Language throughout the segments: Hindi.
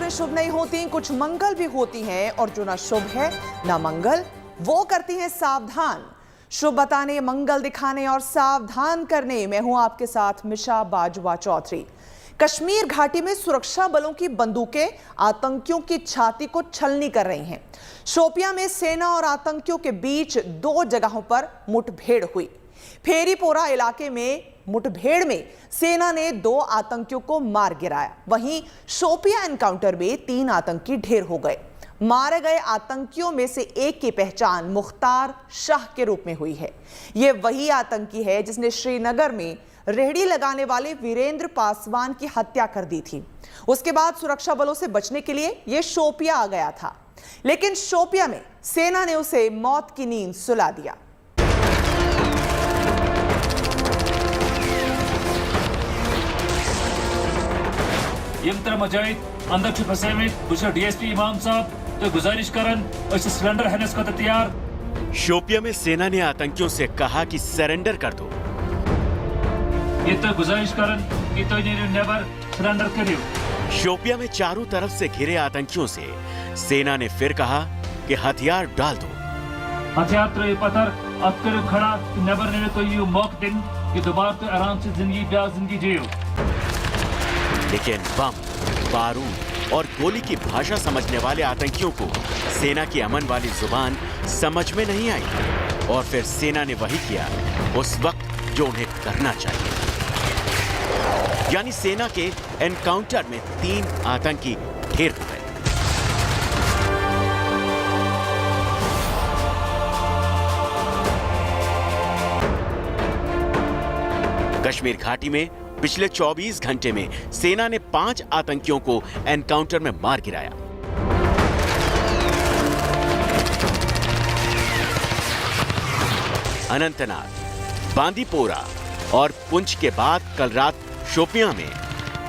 बातें शुभ नहीं होती, कुछ मंगल भी होती हैं, और जो ना शुभ है ना मंगल, वो करती हैं सावधान। शुभ बताने, मंगल दिखाने और सावधान करने में हूं आपके साथ मिशा बाजवा चौधरी। कश्मीर घाटी में सुरक्षा बलों की बंदूकें आतंकियों की छाती को छलनी कर रही हैं। शोपियां में सेना और आतंकियों के बीच 2 जगहों पर मुठभेड़ हुई। फेरीपोरा इलाके में मुठभेड़ में सेना ने 2 आतंकियों को मार गिराया। वहीं शोपियां एनकाउंटर में 3 आतंकी ढेर हो गए। मारे गए आतंकियों में से एक की पहचान मुख्तार शाह के रूप में हुई है। यह वही आतंकी है जिसने श्रीनगर में रेहड़ी लगाने वाले वीरेंद्र पासवान की हत्या कर दी थी। उसके बाद सुरक्षा बलों से बचने के लिए यह शोपियां आ गया था, लेकिन शोपियां में सेना ने उसे मौत की नींद सुला दिया। यमतर मजाइत अंदर छु फसेमित बुशा डीएसपी इमाम साहब तो गुजारिश करन अस सिलेंडर हनस को तैयार। शोपियां में सेना ने आतंकियों से कहा कि सरेंडर कर दो। ये तो गुजारिश करन कि तो नेबर सरेंडर करियो। शोपियां में चारों तरफ से घिरे आतंकियों से सेना ने फिर कहा कि हथियार डाल दो। हथियार तो ये पत्थर अब करो खड़ा नेबर ने तो यू मौक दिन कि दोबारा तो आराम से जिंदगी जियो। लेकिन बम, बारूद और गोली की भाषा समझने वाले आतंकियों को सेना की अमन वाली जुबान समझ में नहीं आई, और फिर सेना ने वही किया उस वक्त जो उन्हें करना चाहिए। यानी सेना के एनकाउंटर में 3 आतंकी ढेर हो गए। कश्मीर घाटी में पिछले 24 घंटे में सेना ने 5 आतंकियों को एनकाउंटर में मार गिराया। अनंतनाग, बांदीपोरा और पुंछ के बाद कल रात शोपियां में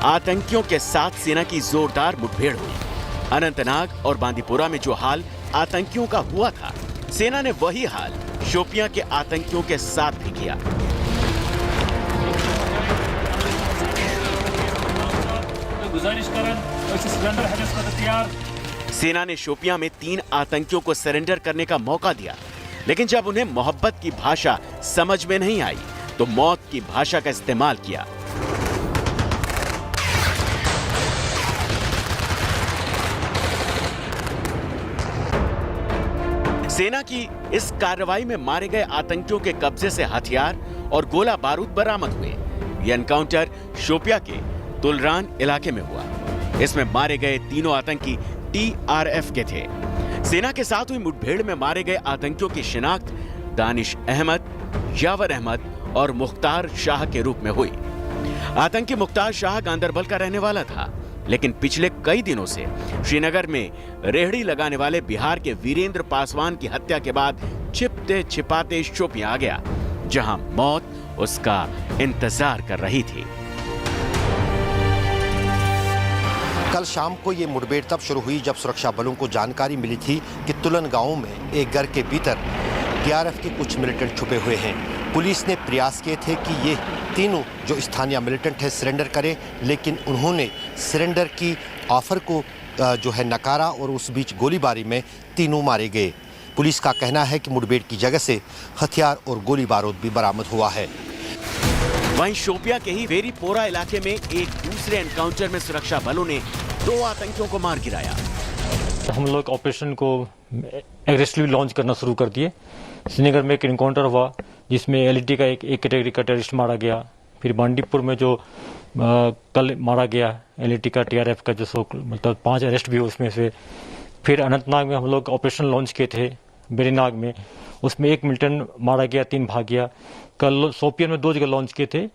आतंकियों के साथ सेना की जोरदार मुठभेड़ हुई। अनंतनाग और बांदीपोरा में जो हाल आतंकियों का हुआ था, सेना ने वही हाल शोपियां के आतंकियों के साथ भी किया। गुजारिश करन अस सिलेंडर हनस को तैयार। सेना ने शोपियां में 3 आतंकियों को सरेंडर करने का मौका दिया, लेकिन जब उन्हें मोहब्बत की भाषा समझ में नहीं आई तो मौत की भाषा का इस्तेमाल किया। सेना की इस कार्रवाई में मारे गए आतंकियों के कब्जे से हथियार और गोला बारूद बरामद हुए। यह एनकाउंटर शोपियां के तुलरान इलाके में हुआ। इसमें मारे गए तीनों आतंकी टीआरएफ के थे। सेना के साथ हुई मुठभेड़ में मारे गए आतंकियों की शिनाख्त दानिश अहमद, यावर अहमद और मुख्तार शाह के रूप में हुई। आतंकी मुख्तार शाह गांदरबल का रहने वाला था, लेकिन पिछले कई दिनों से श्रीनगर में रेहड़ी लगाने वाले बिहार के वीरेंद्र पासवान की हत्या के बाद छिपते छिपाते शोपियां आ गया, जहां मौत उसका इंतजार कर रही थी। कल शाम को ये मुठभेड़ तब शुरू हुई जब सुरक्षा बलों को जानकारी मिली थी कि तुलन गांव में एक घर के भीतर टीआरएफ के कुछ मिलिटेंट छुपे हुए हैं। पुलिस ने प्रयास किए थे कि ये तीनों जो स्थानीय मिलिटेंट है सरेंडर करें, लेकिन उन्होंने सरेंडर की ऑफर को जो है नकारा और उस बीच गोलीबारी में तीनों मारे गए। पुलिस का कहना है कि मुठभेड़ की जगह से हथियार और गोली बारूद भी बरामद हुआ है। वहीं शोपियां के ही फेरीपोरा इलाके में एक दूसरे एनकाउंटर में सुरक्षा बलों ने 2 आतंकियों को मार गिराया। हम लोग ऑपरेशन को एग्रेसिवली लॉन्च करना शुरू कर दिए। श्रीनगर में एक एनकाउंटर हुआ जिसमें एलईटी का एक कैटेगरी का टेररिस्ट मारा गया। फिर बांदीपुर में जो कल मारा गया एलईटी का टीआरएफ का जो मतलब 5 अरेस्ट भी हुए उसमें से। फिर अनंतनाग में हम लोग ऑपरेशन लॉन्च किए थे बेरीनाग में, उसमें 1 मिलिटेंट मारा गया, 3 भाग गया। कल शोपियां में 2 जगह लॉन्च किए थे,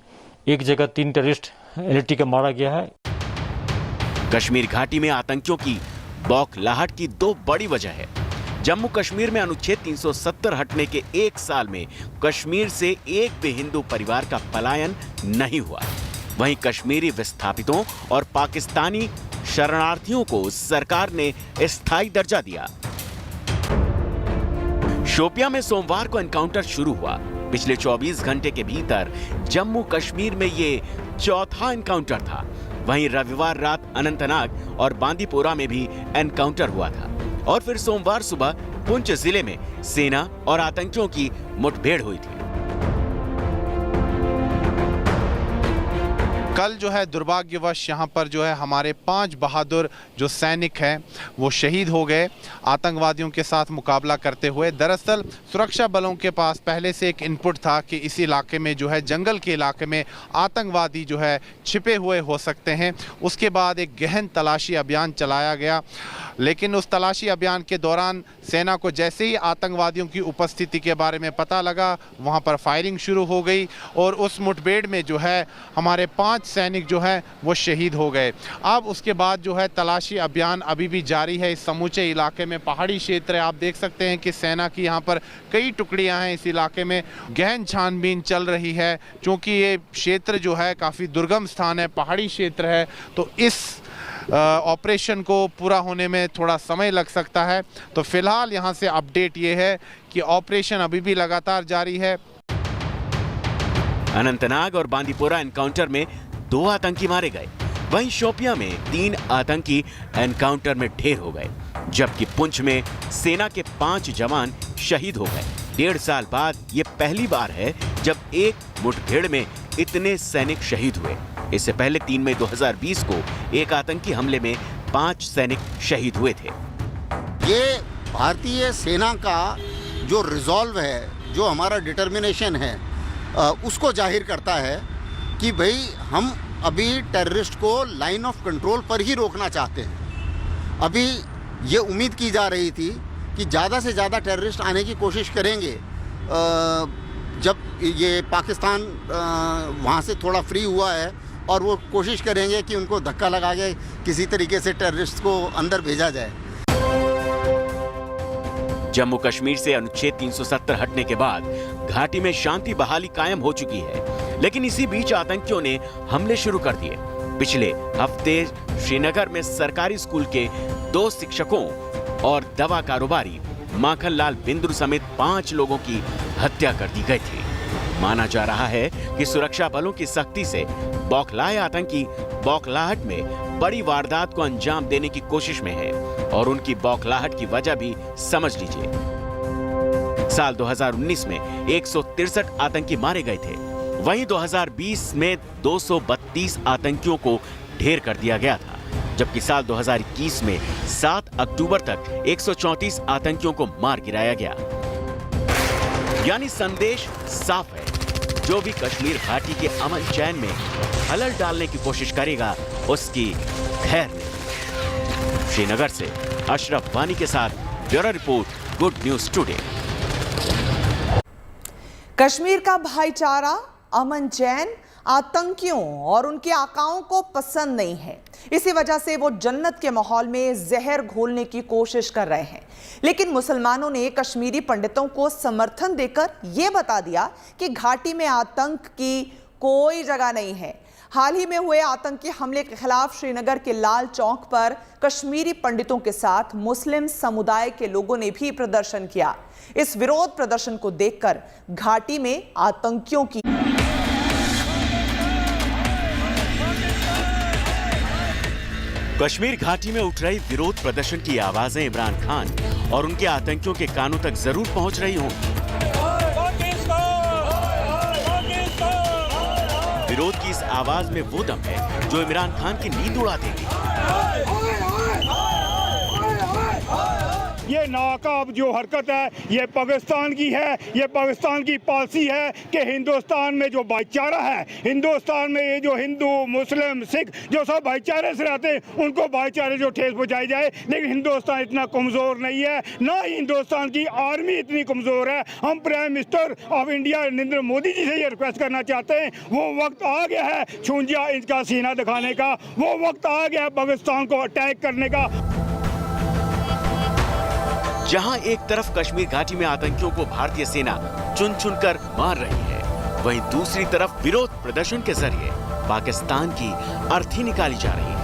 एक जगह 3 टेररिस्ट एलईटी का मारा गया है। कश्मीर घाटी में आतंकियों की बौखलाहट की 2 बड़ी वजह है। जम्मू कश्मीर में अनुच्छेद 370 हटने के 1 साल में कश्मीर से एक भी हिंदू परिवार का पलायन नहीं हुआ। वहीं कश्मीरी विस्थापितों और पाकिस्तानी शरणार्थियों को सरकार ने स्थायी दर्जा दिया। शोपियां में सोमवार को एनकाउंटर शुरू हुआ। पिछले 24 घंटे के भीतर जम्मू कश्मीर में ये चौथा एनकाउंटर था। वहीं रविवार रात अनंतनाग और बांदीपोरा में भी एनकाउंटर हुआ था और फिर सोमवार सुबह पुंछ जिले में सेना और आतंकियों की मुठभेड़ हुई थी। कल जो है दुर्भाग्यवश यहाँ पर जो है हमारे 5 बहादुर जो सैनिक हैं वो शहीद हो गए आतंकवादियों के साथ मुकाबला करते हुए। दरअसल सुरक्षा बलों के पास पहले से एक इनपुट था कि इस इलाके में जो है जंगल के इलाके में आतंकवादी जो है छिपे हुए हो सकते हैं। उसके बाद एक गहन तलाशी अभियान चलाया गया, लेकिन उस तलाशी अभियान के दौरान सेना को जैसे ही आतंकवादियों की उपस्थिति के बारे में पता लगा, वहाँ पर फायरिंग शुरू हो गई और उस मुठभेड़ में जो है हमारे 5 सैनिक जो है वो शहीद हो गए। अब उसके बाद जो है तलाशी अभियान अभी भी जारी है इस समूचे इलाके में। पहाड़ी क्षेत्र है, आप देख सकते हैं कि सेना की यहाँ पर कई टुकड़ियाँ हैं। इस इलाके में गहन छानबीन चल रही है, क्योंकि ये क्षेत्र जो है काफ़ी दुर्गम स्थान है, पहाड़ी क्षेत्र है, तो इस ऑपरेशन को पूरा होने में थोड़ा समय लग सकता है। तो फिलहाल यहाँ से अपडेट ये है कि ऑपरेशन अभी भी लगातार जारी है। अनंतनाग और बांदीपोरा एनकाउंटर में 2 आतंकी मारे गए, वहीं शोपियां में 3 आतंकी एनकाउंटर में ढेर हो गए, जबकि पुंछ में सेना के 5 जवान शहीद हो गए। 1.5 साल बाद ये पहली बार है जब एक मुठभेड़ में इतने सैनिक शहीद हुए। इससे पहले 3 मई 2020 को एक आतंकी हमले में 5 सैनिक शहीद हुए थे। ये भारतीय सेना का जो रिजॉल्व है, जो हमारा डिटर्मिनेशन है, उसको जाहिर करता है कि भाई हम अभी टेररिस्ट को लाइन ऑफ कंट्रोल पर ही रोकना चाहते हैं। अभी ये उम्मीद की जा रही थी कि ज़्यादा से ज़्यादा टेररिस्ट आने की कोशिश करेंगे जब ये पाकिस्तान वहाँ से थोड़ा फ्री हुआ है, और वो कोशिश करेंगे कि उनको धक्का लगा के किसी तरीके से टेररिस्ट को अंदर भेजा जाए। जम्मू कश्मीर से अनुच्छेद 370 हटने के बाद घाटी में शांति बहाली कायम हो चुकी है, लेकिन इसी बीच आतंकियों ने हमले शुरू कर दिए। पिछले हफ्ते श्रीनगर में सरकारी स्कूल के 2 शिक्षकों और दवा कारोबारी माखन लाल बिंद्रू समेत 5 लोगों की हत्या कर दी गई थी। माना जा रहा है कि सुरक्षा बलों की सख्ती से बौखलाए आतंकी बौखलाहट में बड़ी वारदात को अंजाम देने की कोशिश में है, और उनकी बौखलाहट की वजह भी समझ लीजिए। साल 2019 में 163 आतंकी मारे गए थे, वहीं 2020 में 232 आतंकियों को ढेर कर दिया गया था, जबकि साल 2021 में 7 अक्टूबर तक 134 आतंकियों को मार गिराया गया। यानी संदेश साफ है, जो भी कश्मीर घाटी के अमन चैन में खलल डालने की कोशिश करेगा उसकी खैर नहीं। श्रीनगर से अशरफ वानी के साथ bureau report, good news today. Kashmir का भाईचारा, अमन चैन आतंकियों और उनके आकाओं को पसंद नहीं है। इसी वजह से वो जन्नत के माहौल में जहर घोलने की कोशिश कर रहे हैं। लेकिन मुसलमानों ने कश्मीरी पंडितों को समर्थन देकर यह बता दिया कि घाटी में आतंक की कोई जगह नहीं है। हाल ही में हुए आतंकी हमले के खिलाफ श्रीनगर के लाल चौक पर कश्मीरी पंडितों के साथ मुस्लिम समुदाय के लोगों ने भी प्रदर्शन किया। इस विरोध प्रदर्शन को देखकर घाटी में आतंकियों की कश्मीर घाटी में उठ रही विरोध प्रदर्शन की आवाजें इमरान खान और उनके आतंकियों के कानों तक जरूर पहुंच रही हों। विरोध की इस आवाज में वो दम है जो इमरान खान की नींद उड़ा देगी। ये नाकाब जो हरकत है ये पाकिस्तान की है, ये पाकिस्तान की पॉलिसी है कि हिंदुस्तान में जो भाईचारा है, हिंदुस्तान में ये जो हिंदू मुस्लिम सिख जो सब भाईचारे से रहते हैं उनको भाईचारे जो ठेस पहुंचाई जाए। लेकिन हिंदुस्तान इतना कमज़ोर नहीं है, ना ही हिंदुस्तान की आर्मी इतनी कमज़ोर है। हम prime minister of India Narendra Modi ji से ये रिक्वेस्ट करना चाहते हैं, वो वक्त आ गया है छूंजिया इनका सीना दिखाने का, वो वक्त आ गया है पाकिस्तान को अटैक करने का। जहां एक तरफ कश्मीर घाटी में आतंकियों को भारतीय सेना चुन चुन कर मार रही है, वहीं दूसरी तरफ विरोध प्रदर्शन के जरिए पाकिस्तान की अर्थी निकाली जा रही है।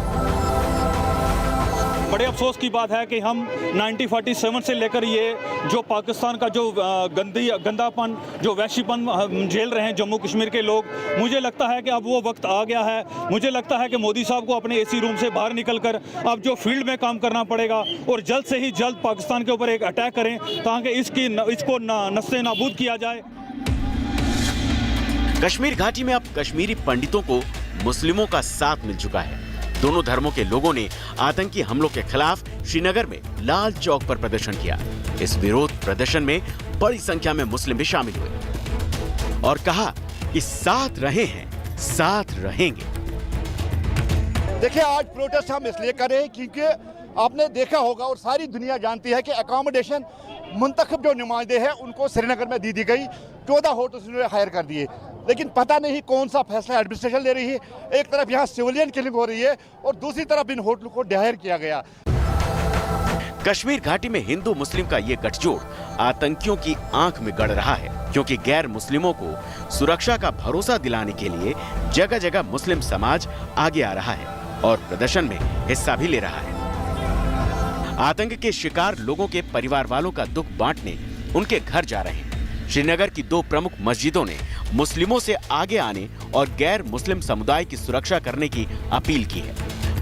बड़े अफसोस की बात है कि हम 1947 से लेकर ये जो पाकिस्तान का जो गंदापन, जो वैश्यपन हम झेल रहे हैं जम्मू कश्मीर के लोग, मुझे लगता है कि अब वो वक्त आ गया है। मुझे लगता है कि मोदी साहब को अपने एसी रूम से बाहर निकलकर अब जो फील्ड में काम करना पड़ेगा और जल्द से ही जल्द पाकिस्तान के ऊपर एक अटैक करें ताकि इसको नस्ते नाबूद किया जाए। कश्मीर घाटी में अब कश्मीरी पंडितों को मुस्लिमों का साथ मिल चुका है। दोनों धर्मों के लोगों ने आतंकी हमलों के खिलाफ श्रीनगर में लाल चौक पर प्रदर्शन किया। इस विरोध प्रदर्शन में बड़ी संख्या में मुस्लिम भी शामिल हुए और कहा कि साथ रहे हैं, साथ रहेंगे। देखिए, आज प्रोटेस्ट हम इसलिए कर रहे हैं क्योंकि आपने देखा होगा और सारी दुनिया जानती है कि अकोमोडेशन मुंतखब जो नुमाइंदे हैं उनको श्रीनगर में दी गई। 14 होटल्स उन्होंने हायर कर दिए, लेकिन पता नहीं कौन सा फैसला एडमिनिस्ट्रेशन ले रही है। एक तरफ यहाँ सिविलियन किलिंग हो रही है और दूसरी तरफ इन होटलों को डिहायर किया गया। कश्मीर घाटी में हिंदू मुस्लिम का ये गठजोड़ आतंकियों की आंख में गड़ रहा है, क्योंकि गैर मुस्लिमों को सुरक्षा का भरोसा दिलाने के लिए जगह जगह मुस्लिम समाज आगे आ रहा है और प्रदर्शन में हिस्सा भी ले रहा है। आतंक के शिकार लोगों के परिवार वालों का दुख बांटने उनके घर जा रहे हैं। श्रीनगर की 2 प्रमुख मस्जिदों ने मुस्लिमों से आगे आने और गैर मुस्लिम समुदाय की सुरक्षा करने की अपील की है।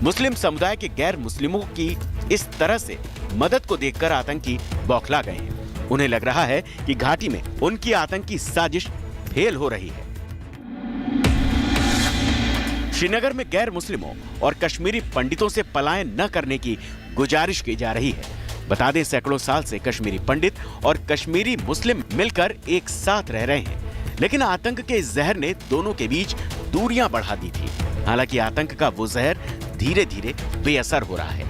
मुस्लिम समुदाय के गैर मुस्लिमों की इस तरह से मदद को देखकर आतंकी बौखला गए हैं। उन्हें लग रहा है कि घाटी में उनकी आतंकी साजिश फेल हो रही है। श्रीनगर में गैर मुस्लिमों और कश्मीरी पंडितों से पलायन न करने की गुजारिश की जा रही है। बता दें, सैकड़ों साल से कश्मीरी पंडित और कश्मीरी मुस्लिम मिलकर एक साथ रह रहे हैं, लेकिन आतंक के इस जहर ने दोनों के बीच दूरियां बढ़ा दी थी। हालांकि आतंक का वो जहर धीरे धीरे बेअसर हो रहा है।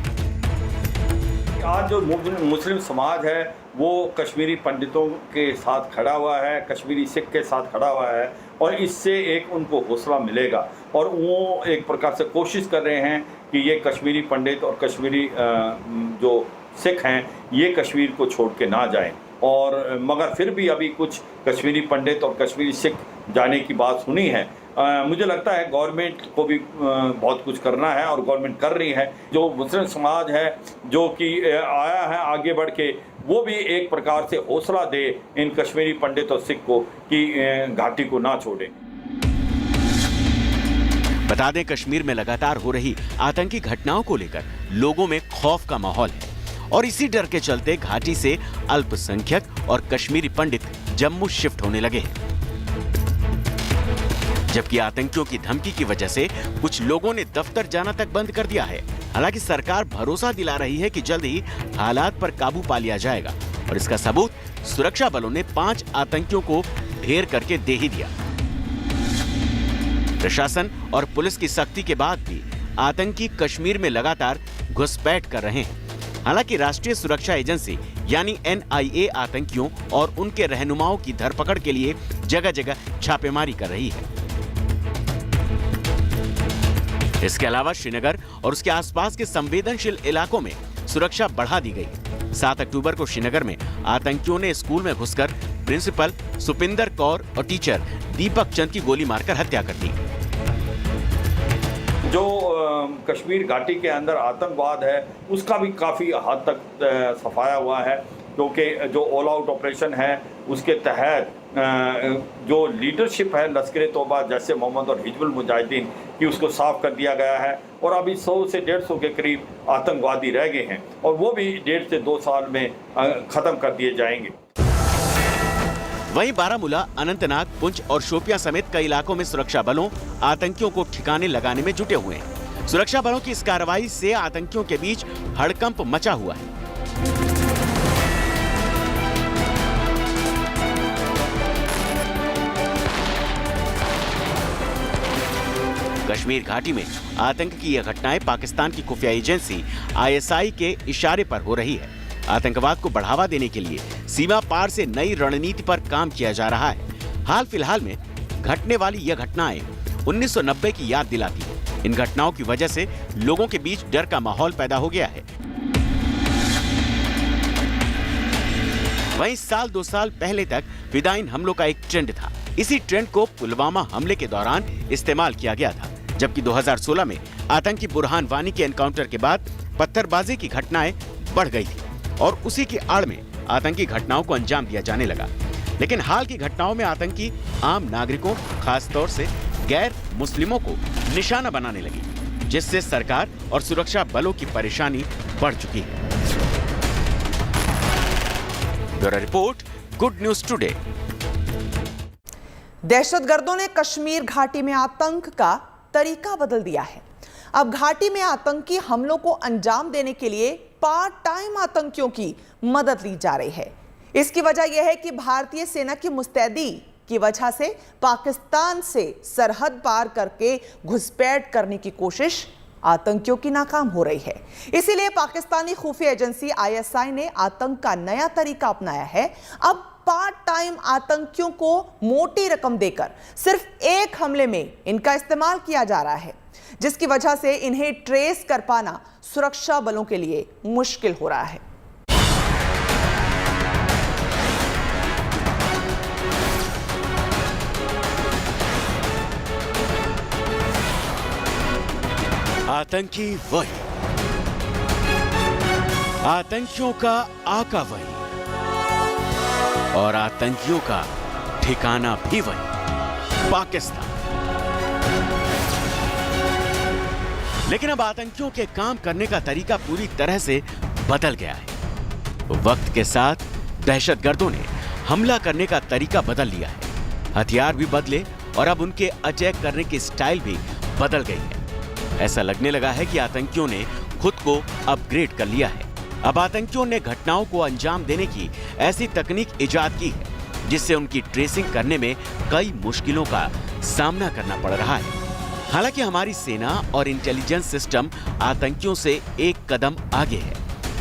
आज जो मुस्लिम समाज है वो कश्मीरी पंडितों के साथ खड़ा हुआ है, कश्मीरी सिख के साथ खड़ा हुआ है और इससे एक उनको हौसला मिलेगा और वो एक प्रकार से कोशिश कर रहे हैं कि ये कश्मीरी पंडित और कश्मीरी जो सिख हैं ये कश्मीर को छोड़ के ना जाएं। और मगर फिर भी अभी कुछ कश्मीरी पंडित और कश्मीरी सिख जाने की बात सुनी है। मुझे लगता है गवर्नमेंट को भी बहुत कुछ करना है और गवर्नमेंट कर रही है। जो मुस्लिम समाज है जो कि आया है आगे बढ़ के, वो भी एक प्रकार से हौसला दे इन कश्मीरी पंडित और सिख को कि घाटी को ना छोड़े। बता दें, कश्मीर में लगातार हो रही आतंकी घटनाओं को लेकर लोगों में खौफ का माहौल है और इसी डर के चलते घाटी से अल्पसंख्यक और कश्मीरी पंडित जम्मू शिफ्ट होने लगे हैं। जबकि आतंकियों की धमकी की वजह से कुछ लोगों ने दफ्तर जाना तक बंद कर दिया है। हालांकि सरकार भरोसा दिला रही है कि जल्द ही हालात पर काबू पा लिया जाएगा और इसका सबूत सुरक्षा बलों ने 5 आतंकियों को ढेर करके दे ही दिया। प्रशासन और पुलिस की सख्ती के बाद भी आतंकी कश्मीर में लगातार घुसपैठ कर रहे हैं। हालांकि राष्ट्रीय सुरक्षा एजेंसी यानी NIA आतंकियों और उनके रहनुमाओं की धरपकड़ के लिए जगह जगह छापेमारी कर रही है। इसके अलावा श्रीनगर और उसके आसपास के संवेदनशील इलाकों में सुरक्षा बढ़ा दी गई। 7 अक्टूबर को श्रीनगर में आतंकियों ने स्कूल में घुसकर प्रिंसिपल सुपिंदर कौर और टीचर दीपक चंद की गोली मारकर हत्या कर दी। जो कश्मीर घाटी के अंदर आतंकवाद है उसका भी काफ़ी हद तक सफाया हुआ है, क्योंकि जो ऑल आउट ऑपरेशन है उसके तहत जो लीडरशिप है लश्कर तौबा, जैसे मोहम्मद और हिजबुल मुजाहिदीन की, उसको साफ कर दिया गया है और अभी 100 से 150 के करीब आतंकवादी रह गए हैं और वो भी 1.5 से 2 साल में ख़त्म कर दिए जाएंगे। वहीं बारामूला, अनंतनाग, पुंछ और शोपियां समेत कई इलाकों में सुरक्षा बलों आतंकियों को ठिकाने लगाने में जुटे हुए हैं। सुरक्षा बलों की इस कार्रवाई से आतंकियों के बीच हड़कंप मचा हुआ है। कश्मीर घाटी में आतंक की यह घटनाएं पाकिस्तान की खुफिया एजेंसी ISI के इशारे पर हो रही है। आतंकवाद को बढ़ावा देने के लिए सीमा पार से नई रणनीति पर काम किया जा रहा है। हाल फिलहाल में घटने वाली यह घटनाएं 1990 की याद दिलाती है। इन घटनाओं की वजह से लोगों के बीच डर का माहौल पैदा हो गया है। वहीं साल 2 साल पहले तक फिदायीन हमलों का एक ट्रेंड था। इसी ट्रेंड को पुलवामा हमले के दौरान इस्तेमाल किया गया था, जबकि 2016 में आतंकी बुरहान वानी के एनकाउंटर के बाद पत्थरबाजी की घटनाएं बढ़ गई थी और उसी की आड़ में आतंकी घटनाओं को अंजाम दिया जाने लगा। लेकिन हाल की घटनाओं में आतंकी आम नागरिकों, खासतौर से गैर मुस्लिमों को निशाना बनाने लगी, जिससे सरकार और सुरक्षा बलों की परेशानी बढ़ चुकी है। Bureau report, good news today. दहशतगर्दों ने कश्मीर घाटी में आतंक का तरीका बदल दिया है। अब घाटी में आतंकी हमलों को अंजाम देने के लिए पार्ट टाइम आतंकियों की मदद ली जा रही है। इसकी वजह यह है कि भारतीय सेना की मुस्तैदी की वजह से पाकिस्तान से सरहद पार करके घुसपैठ करने की कोशिश आतंकियों की नाकाम हो रही है। इसीलिए पाकिस्तानी खुफिया एजेंसी ISI ने आतंक का नया तरीका अपनाया है। अब पार्ट टाइम आतंकियों को मोटी रकम देकर सिर्फ एक हमले में इनका इस्तेमाल किया जा रहा है, जिसकी वजह से इन्हें ट्रेस कर पाना सुरक्षा बलों के लिए मुश्किल हो रहा है। आतंकी वही, आतंकियों का आका वही और आतंकियों का ठिकाना भी वही, पाकिस्तान। लेकिन अब आतंकियों के काम करने का तरीका पूरी तरह से बदल गया है। वक्त के साथ दहशतगर्दों ने हमला करने का तरीका बदल लिया है, हथियार भी बदले और अब उनके अटैक करने की स्टाइल भी बदल गई है। ऐसा लगने लगा है कि आतंकियों ने खुद को अपग्रेड कर लिया है। अब आतंकियों ने घटनाओं को अंजाम देने की ऐसी तकनीक इजाद की है जिससे उनकी ट्रेसिंग करने में कई मुश्किलों का सामना करना पड़ रहा है। हालांकि हमारी सेना और इंटेलिजेंस सिस्टम आतंकियों से एक कदम आगे है,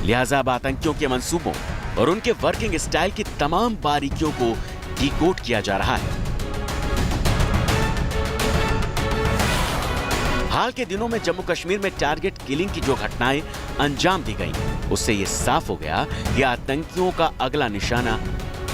लिहाजा अब आतंकियों के मंसूबों और उनके वर्किंग स्टाइल की तमाम बारीकियों को डिकोड किया जा रहा है। हाल के दिनों में जम्मू कश्मीर में टारगेट किलिंग की जो घटनाएं अंजाम दी गई, उससे ये साफ हो गया कि आतंकियों का अगला निशाना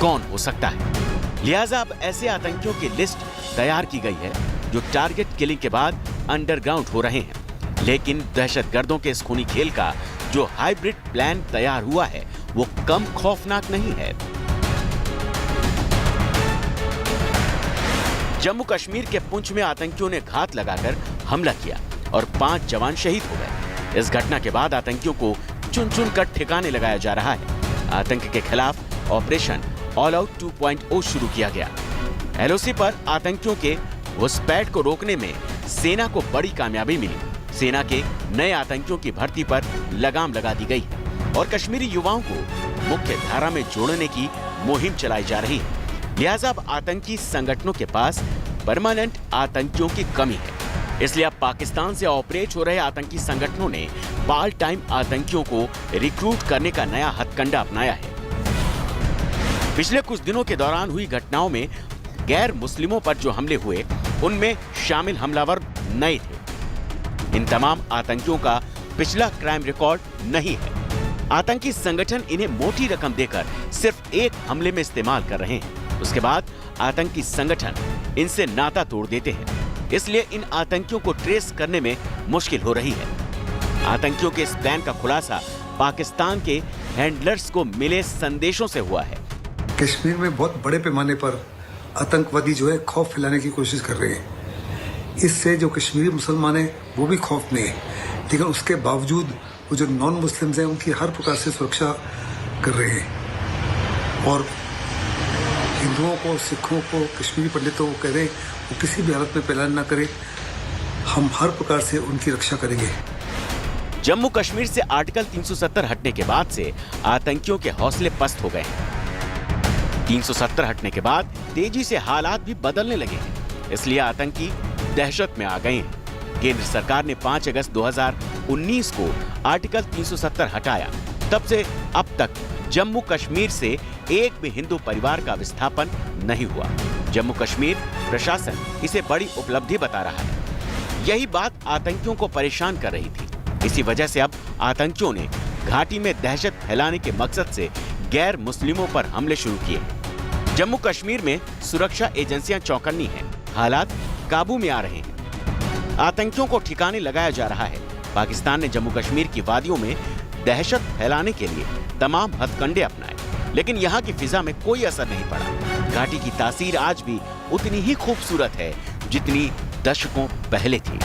कौन हो सकता है। लिहाजा अब ऐसे आतंकियों की लिस्ट तैयार की गई है जो टारगेट किलिंग के बाद अंडरग्राउंड हो रहे हैं। लेकिन दहशतगर्दों के इस खूनी खेल का जो हाइब्रिड प्लान तैयार हुआ है वो कम खौफनाक नहीं है। जम्मू कश्मीर के पुंछ में आतंकियों ने घात लगाकर हमला किया और 5 जवान शहीद हो गए। इस घटना के बाद आतंकियों को चुन चुन कर ठिकाने लगाया जा रहा है। आतंक के खिलाफ ऑपरेशन ऑल आउट 2.0 शुरू किया गया। LOC पर आतंकियों के घुसपैठ को रोकने में सेना को बड़ी कामयाबी मिली। सेना के नए आतंकियों की भर्ती पर लगाम लगा दी गई और कश्मीरी युवाओं को मुख्य धारा में जोड़ने की मुहिम चलाई जा रही है। लिहाजा अब आतंकी संगठनों के पास परमानेंट आतंकियों की कमी है। इसलिए अब पाकिस्तान से ऑपरेट हो रहे आतंकी संगठनों ने पार्ट टाइम आतंकियों को रिक्रूट करने का नया हथकंडा अपनाया है। पिछले कुछ दिनों के दौरान हुई घटनाओं में गैर मुस्लिमों पर जो हमले हुए, उनमें शामिल हमलावर नए थे। इन तमाम आतंकियों का पिछला क्राइम रिकॉर्ड नहीं है। आतंकी संगठन इन्हें मोटी रकम देकर सिर्फ एक हमले में इस्तेमाल कर रहे हैं। उसके बाद आतंकी संगठन इनसे नाता तोड़ देते हैं। इसलिए इन आतंकियों को ट्रेस करने में मुश्किल हो रही है। आतंकियों के इस प्लान का खुलासा पाकिस्तान के हैंडलर्स को मिले संदेशों से हुआ है। कश्मीर में बहुत बड़े पैमाने पर आतंकवादी जो है खौफ फैलाने की कोशिश कर रहे हैं। इससे जो कश्मीरी मुसलमान हैं वो भी खौफ में है, लेकिन उसके बावजूद वो जो नॉन मुस्लिम्स हैं उनकी हर प्रकार से सुरक्षा कर रहे हैं। और हिंदुओं को, सिखों को, कश्मीरी पंडितों को कह रहे हैं वो किसी भी हालत में पैलान ना करें, हम हर प्रकार से उनकी रक्षा करेंगे। जम्मू कश्मीर से आर्टिकल 370 हटने के बाद से आतंकियों के हौसले पस्त हो गए हैं। 370 हटने के बाद तेजी से हालात भी बदलने लगे हैं, इसलिए आतंकी दहशत में आ गए हैं। केंद्र सरकार ने 5 अगस्त 2019 को आर्टिकल 370 हटाया। तब से अब तक जम्मू कश्मीर से एक भी हिंदू परिवार का विस्थापन नहीं हुआ। जम्मू कश्मीर प्रशासन इसे बड़ी उपलब्धि बता रहा है। यही बात आतंकियों को परेशान कर रही थी। इसी वजह से अब आतंकियों ने घाटी में दहशत फैलाने के मकसद से गैर मुस्लिमों पर हमले शुरू किए। जम्मू कश्मीर में सुरक्षा एजेंसियां चौकन्नी हैं, हालात काबू में आ रहे हैं। आतंकियों को ठिकाने लगाया जा रहा है पाकिस्तान ने जम्मू कश्मीर की वादियों में दहशत फैलाने के लिए तमाम हथकंडे अपनाए, लेकिन यहाँ की फिजा में कोई असर नहीं पड़ा। घाटी की तासीर आज भी उतनी ही खूबसूरत है जितनी दशकों पहले थी।